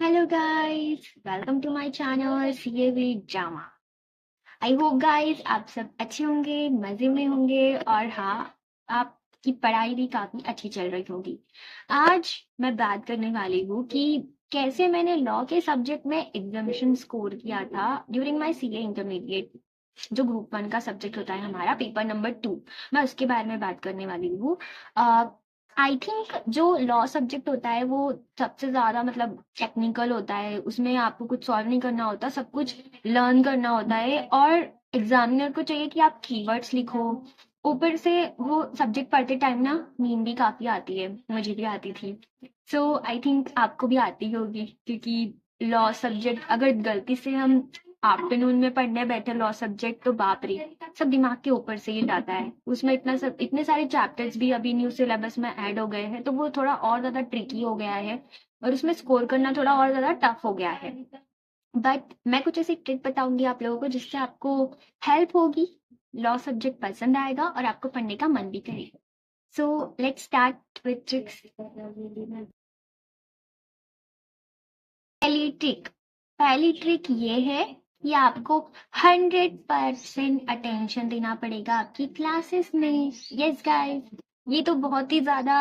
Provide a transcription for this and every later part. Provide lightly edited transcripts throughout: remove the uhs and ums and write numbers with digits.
Hello guys, welcome to my channel CA with Jama. I hope guys आप सब अच्छे होंगे, मजे में होंगे और हाँ, आपकी पढ़ाई भी काफी अच्छी चल रही होगी। आज मैं बात करने वाली हूँ कि कैसे मैंने लॉ के सब्जेक्ट में एग्जामिनेशन स्कोर किया था ड्यूरिंग माय सीए इंटरमीडिएट। जो ग्रुप 1 का सब्जेक्ट होता है हमारा पेपर नंबर 2, मैं उसके बारे में बात करने वाली हूँ। आई थिंक जो लॉ सब्जेक्ट होता है वो सबसे ज्यादा मतलब टेक्निकल होता है, उसमें आपको कुछ सॉल्व नहीं करना होता, सब कुछ लर्न करना होता है और एग्जामिनर को चाहिए कि आप कीवर्ड्स लिखो। ऊपर से वो सब्जेक्ट पढ़ते टाइम ना नींद भी काफी आती है, मुझे भी आती थी। सो आई थिंक आपको भी आती होगी, क्योंकि लॉ सब्जेक्ट अगर गलती से हम आफ्टरनून में पढ़ने बैठे लॉ सब्जेक्ट तो बाप रे, सब दिमाग के ऊपर से ही जाता है। उसमें इतने सारे चैप्टर्स भी अभी न्यू सिलेबस में ऐड हो गए हैं, तो वो थोड़ा और ज्यादा ट्रिकी हो गया है और उसमें स्कोर करना थोड़ा और ज्यादा टफ हो गया है। बट मैं कुछ ऐसी ट्रिक बताऊंगी आप लोगों को जिससे आपको हेल्प होगी, लॉ सब्जेक्ट पसंद आएगा और आपको पढ़ने का मन भी करेगा। So let's start with tricks. पहली ट्रिक ये है कि आपको 100% अटेंशन देना पड़ेगा आपकी क्लासेस में। यस गाइस, ये तो बहुत ही ज्यादा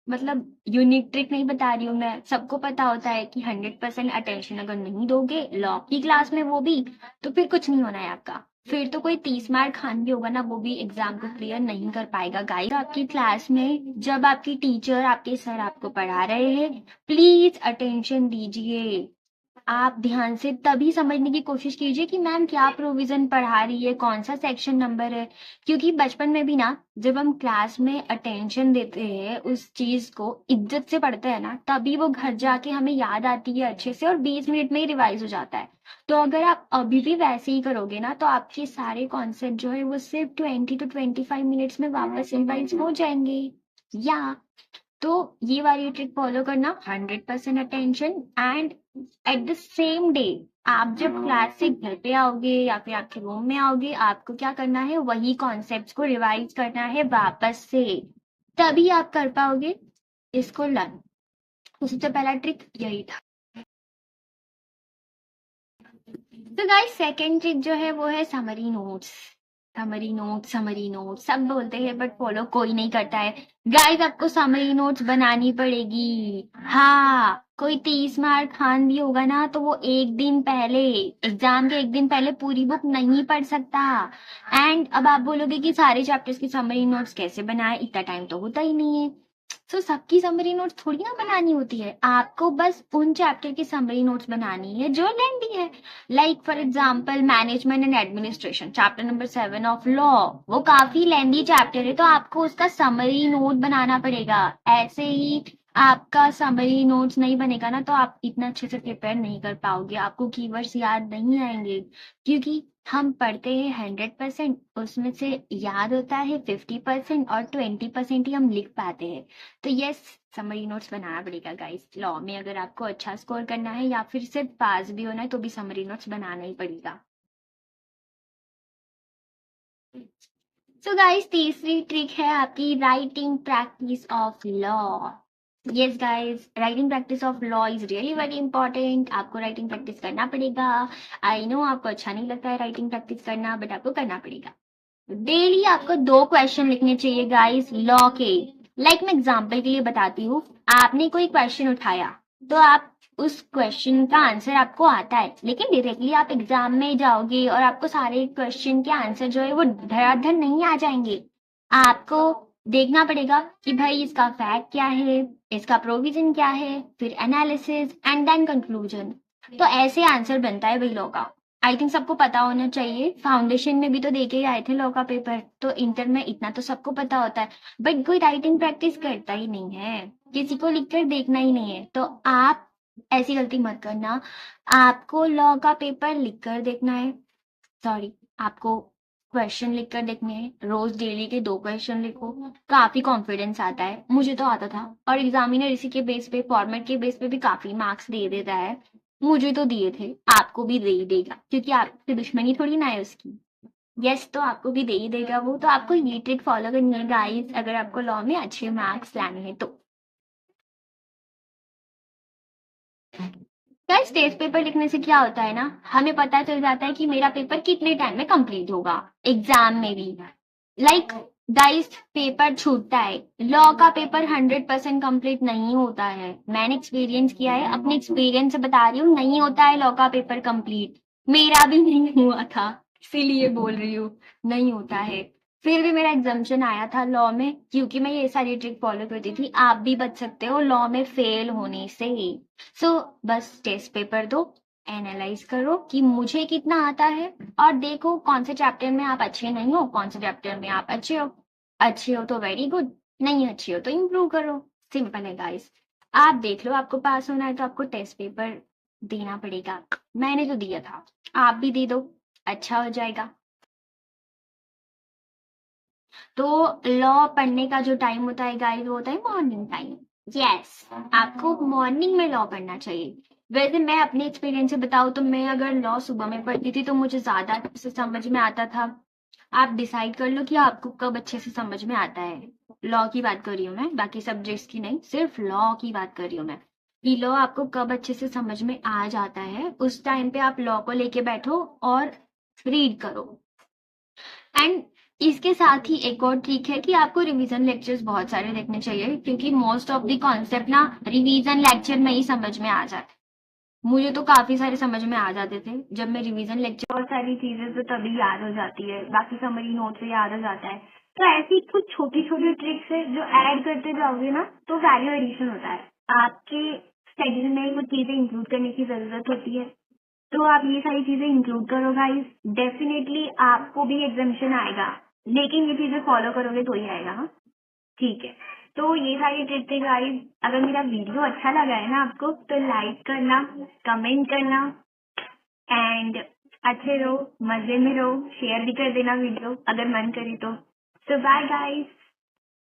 मतलब यूनिक ट्रिक नहीं बता रही हूँ मैं, सबको पता होता है कि 100% अटेंशन अगर नहीं दोगे लॉ की क्लास में वो भी, तो फिर कुछ नहीं होना है आपका। फिर तो कोई 30 मार्क खान भी होगा ना, वो भी एग्जाम को क्लियर नहीं कर पाएगा गाइस। आपकी क्लास में जब आपकी टीचर आपके सर आपको पढ़ा रहे हैं, प्लीज अटेंशन दीजिए। आप ध्यान से तभी समझने की कोशिश कीजिए कि मैम क्या प्रोविजन पढ़ा रही है, कौन सा सेक्शन नंबर है। क्योंकि बचपन में भी ना जब हम क्लास में अटेंशन देते हैं, उस चीज को इज्जत से पढ़ते हैं ना, तभी वो घर जाके हमें याद आती है अच्छे से और 20 मिनट में ही रिवाइज हो जाता है। तो अगर आप अभी भी वैसे ही करोगे ना, तो आपके सारे कॉन्सेप्ट जो है वो सिर्फ 20 to 25 मिनट्स में वापस रिवाइज हो जाएंगे। या तो ये वाली ट्रिक फॉलो करना, 100% attention. And at the same day आप जब क्लास से घर पे आओगे या फिर आपके रूम में आओगे, आपको क्या करना है, वही कॉन्सेप्ट्स को रिवाइज करना है वापस से, तभी आप कर पाओगे इसको लर्न। तो सबसे पहला ट्रिक यही था। तो गाइस सेकंड ट्रिक जो है वो है समरी नोट्स। समरी नोट सब बोलते हैं बट फॉलो कोई नहीं करता है। गाइस आपको समरी नोट्स बनानी पड़ेगी। हाँ, कोई 30 मार्क खान भी होगा ना, तो वो एक दिन पहले, एग्जाम के एक दिन पहले पूरी बुक नहीं पढ़ सकता। एंड अब आप बोलोगे कि सारे चैप्टर्स की समरी नोट्स कैसे बनाए, इतना टाइम तो होता ही नहीं है। तो सबकी समरी नोट्स थोड़ी ना बनानी होती है, आपको बस उन चैप्टर की समरी नोट्स बनानी है जो लेंदी है। Like for example management and administration chapter number 7 of law, वो काफी लेंदी चैप्टर है, तो आपको उसका समरी नोट बनाना पड़ेगा। ऐसे ही आपका समरी नोट्स नहीं बनेगा ना, तो आप इतना अच्छे से प्रिपेयर नहीं कर पाओगे, आपको कीवर्ड्स याद नहीं आएंगे। क्योंकि हम पढ़ते हैं 100%, उसमें से याद होता है 50% और 20% ही हम लिख पाते हैं। तो यस, समरी नोट्स बनाना पड़ेगा गाइस। लॉ में अगर आपको अच्छा स्कोर करना है या फिर सिर्फ पास भी होना है, तो भी समरी नोट्स बनाना ही पड़ेगा। सो गाइस तीसरी ट्रिक है आपकी writing practice of law. Yes guys, writing practice of law is really very important. आपको राइटिंग प्रैक्टिस करना पड़ेगा। आई नो आपको अच्छा नहीं लगता है राइटिंग प्रैक्टिस करना, बट आपको करना पड़ेगा। डेली आपको 2 क्वेश्चन लिखने चाहिए गाइस लॉ के। लाइक मैं एग्जांपल के लिए बताती हूँ, आपने कोई क्वेश्चन उठाया, तो आप उस क्वेश्चन का आंसर आपको आता है, लेकिन डायरेक्टली आप एग्जाम में जाओगे और आपको सारे क्वेश्चन के आंसर जो है वो धड़ाधड़ नहीं आ जाएंगे। आपको देखना पड़ेगा कि भाई इसका फैक्ट क्या है, इसका प्रोविजन क्या है, फिर एनालिसिस एंड देन कंक्लूजन। तो ऐसे आंसर बनता है भाई लॉ का। आई थिंक सबको पता होना चाहिए, फाउंडेशन में भी तो देके ही आए थे लॉ का पेपर, तो इंटर में इतना तो सबको पता होता है। बट कोई राइटिंग प्रैक्टिस करता ही नहीं है, किसी को लिखकर देखना ही नहीं है। तो आप ऐसी गलती मत करना, आपको लॉ का पेपर लिखकर देखना है। सॉरी, आपको क्वेश्चन लिखकर देखने हैं। रोज डेली के 2 क्वेश्चन लिखो, काफी कॉन्फिडेंस आता है, मुझे तो आता था। और एग्जामिनर इसी के बेस पे, फॉर्मेट के बेस पे भी काफी मार्क्स दे देता है। मुझे तो दिए थे, आपको भी दे ही देगा, क्योंकि आपकी दुश्मनी थोड़ी ना है उसकी। यस, तो आपको भी दे ही देगा वो। तो आपको ये ट्रिक फॉलो करनी है गाइस, अगर आपको लॉ में अच्छे मार्क्स लाने हैं तो। गाइस टेस्ट पेपर लिखने से क्या होता है ना, हमें पता चल जाता है कि मेरा पेपर कितने टाइम में कंप्लीट होगा एग्जाम में भी। लाइक गाइस पेपर छूटता है, लॉ का पेपर 100% कंप्लीट नहीं होता है। मैंने एक्सपीरियंस किया है, अपने एक्सपीरियंस से बता रही हूँ, नहीं होता है लॉ का पेपर कंप्लीट। मेरा भी नहीं हुआ था, इसीलिए बोल रही हूँ नहीं होता है। फिर भी मेरा एग्जाम्शन आया था लॉ में, क्योंकि मैं ये सारी ट्रिक फॉलो करती थी। आप भी बच सकते हो लॉ में फेल होने से। सो बस टेस्ट पेपर दो, एनालाइज करो कि मुझे कितना आता है, और देखो कौन से चैप्टर में आप अच्छे नहीं हो, कौन से चैप्टर में आप अच्छे हो। अच्छे हो तो वेरी गुड, नहीं अच्छे हो तो इम्प्रूव करो। सिंपल है गाइस। आप देख लो, आपको पास होना है तो आपको टेस्ट पेपर देना पड़ेगा। मैंने तो दिया था, आप भी दे दो, अच्छा हो जाएगा। तो लॉ पढ़ने का जो टाइम होता है गाइस, वो होता है मॉर्निंग टाइम। यस, आपको मॉर्निंग में लॉ पढ़ना चाहिए। वैसे मैं अपने एक्सपीरियंस से बताऊँ तो मैं अगर लॉ सुबह में पढ़ती थी तो मुझे ज्यादा अच्छे से समझ में आता था। आप डिसाइड कर लो कि आपको कब अच्छे से समझ में आता है। लॉ की बात कर रही हूँ मैं, बाकी सब्जेक्ट्स की नहीं, सिर्फ लॉ की बात कर रही हूँ मैं। कि लॉ आपको कब अच्छे से समझ में आ जाता है, उस टाइम पे आप लॉ को लेके बैठो और रीड करो। एंड इसके साथ ही एक और ट्रिक है कि आपको रिवीजन लेक्चर्स बहुत सारे देखने चाहिए, क्योंकि मोस्ट ऑफ द कॉन्सेप्ट ना रिवीजन लेक्चर में ही समझ में आ जाते। मुझे तो काफी सारे समझ में आ जाते थे जब मैं रिवीजन लेक्चर, बहुत सारी चीजें तो तभी याद हो जाती है, बाकी समरी नोट से याद हो जाता है। तो ऐसी कुछ छोटी छोटी ट्रिक्स है जो ऐड करते जाओगे ना तो वैल्यू एडिशन होता है। आपके स्टडीज में कुछ चीजें इंक्लूड करने की जरूरत होती है, तो आप ये सारी चीजें इंक्लूड करो गाइस। डेफिनेटली आपको भी एग्जामिशन आएगा, लेकिन ये चीजें फॉलो करोगे तो ही आएगा। हाँ, ठीक है। तो ये सारी ट्रिक थे गाइस। अगर मेरा वीडियो अच्छा लगा है ना आपको, तो लाइक करना, कमेंट करना, एंड अच्छे रहो, मजे में रहो, शेयर भी कर देना वीडियो अगर मन करे तो। सो बाय गाइस।